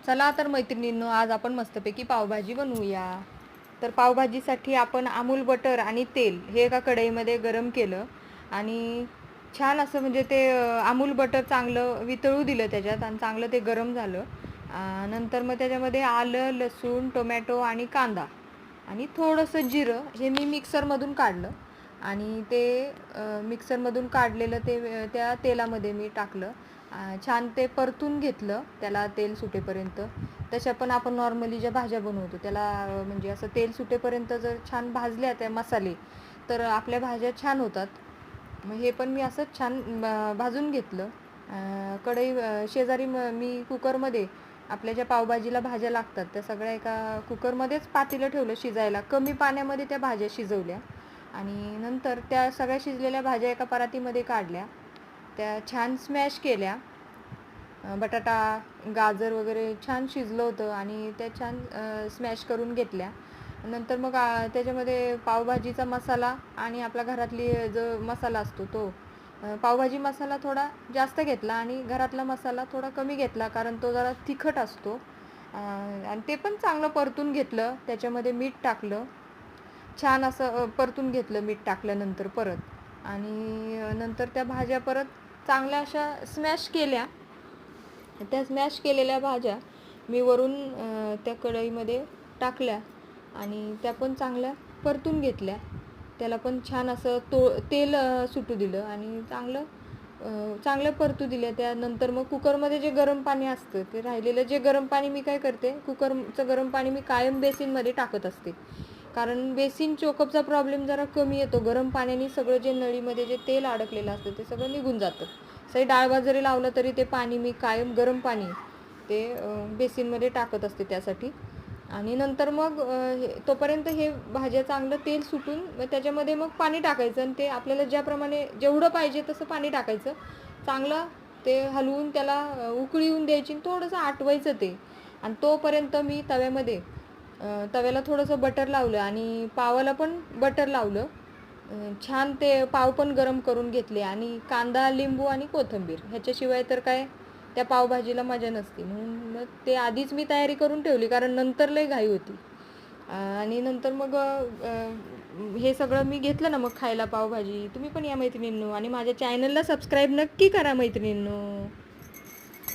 चला तर मैत्रिणींनो, आज आपण मस्तपैकी पावभाजी बनवूया. तर पावभाजीसाठी आपण अमूल बटर आणि तेल हे एका कढईमध्ये गरम केलं आणि छान असं म्हणजे ते अमूल बटर चांगलं वितळू दिलं त्याच्यात आणि चांगलं ते गरम झालं. नंतर मग त्याच्यामध्ये आलं, लसूण, टोमॅटो आणि कांदा आणि थोडंसं जिरं हे मी मिक्सरमधून काढलं आणि ते मिक्सरमधून काढलेलं ते त्या तेलामध्ये मी टाकलं. छान ते परतून घेतलं त्याला तेल सुटेपर्यंत. तशा पण आपण नॉर्मली ज्या भाज्या बनवतो त्याला म्हणजे असं तेल सुटेपर्यंत जर छान भाजल्या त्या मसाले तर आपल्या भाज्या छान होतात. मग हे पण मी असंच छान भाजून घेतलं. कढई शेजारी मी कुकरमध्ये आपल्या ज्या पावभाजीला भाज्या लागतात त्या सगळ्या एका कुकरमध्येच पातेलं ठेवलं शिजायला. कमी पाण्यामध्ये त्या भाज्या शिजवल्या आणि नंतर त्या सगळ्या शिजलेल्या भाज्या एका परातीमध्ये काढल्या. त्या छान स्मॅश केल्या. बटाटा, गाजर वगैरे छान शिजलं होतं आणि त्या छान स्मॅश करून घेतल्या. नंतर मग त्याच्यामध्ये पावभाजीचा मसाला आणि आपला घरातली जो मसाला असतो तो पावभाजी मसाला थोडा जास्त घेतला आणि घरातला मसाला थोडा कमी घेतला, कारण तो जरा तिखट असतो. आणि ते पण चांगलं परतून घेतलं. त्याच्यामध्ये मीठ टाकलं. छान असं परतून घेतलं मीठ टाकल्यानंतर परत आणि नंतर त्या भाज्या परत चांगल्या अशा स्मॅश केल्या. त्या स्मॅश केलेल्या भाज्या मी वरून त्या कढईमध्ये टाकल्या आणि त्या पण चांगल्या परतून घेतल्या. त्याला पण छान असं तेल सुटू दिलं आणि चांगलं परतू दिल्या. त्यानंतर मग कुकरमध्ये जे गरम पाणी असतं ते राहिलेलं जे गरम पाणी मी काय करते, कुकरचं गरम पाणी मी कायम बेसिनमध्ये टाकत असते, कारण बेसिन चोकअपचा प्रॉब्लेम जरा कमी येतो. गरम पाण्याने सगळं जे नळीमध्ये जे तेल अडकलेलं असतं ते सगळं निघून जातं. सही डाळ भात जरी लावलं तरी ते पाणी मी कायम गरम पाणी ते बेसिनमध्ये टाकत असते त्यासाठी. आणि नंतर मग तोपर्यंत हे भाज्या चांगलं तेल सुटून मग त्याच्यामध्ये मग पाणी टाकायचं आणि ते आपल्याला ज्याप्रमाणे जेवढं पाहिजे तसं पाणी टाकायचं. चांगलं ते हलवून त्याला उकळी येऊन द्यायची आणि थोडंसं आटवायचं ते. आणि तोपर्यंत मी तव्याला थोडंसं बटर लावलं आणि पावाला पण बटर लावलं. छान ते पाव पण गरम करून घेतले आणि कांदा, लिंबू आणि कोथिंबीर ह्याच्याशिवाय तर काय त्या पावभाजीला मजा नसते. म्हणून मग ते आधीच मी तयारी करून ठेवली, कारण नंतर लई घाई होती. आणि नंतर मग हे सगळं मी घेतलं ना मग खायला पावभाजी. तुम्ही पण या मैत्रिणींनो आणि माझ्या चॅनलला सबस्क्राईब नक्की करा मैत्रिणींनो.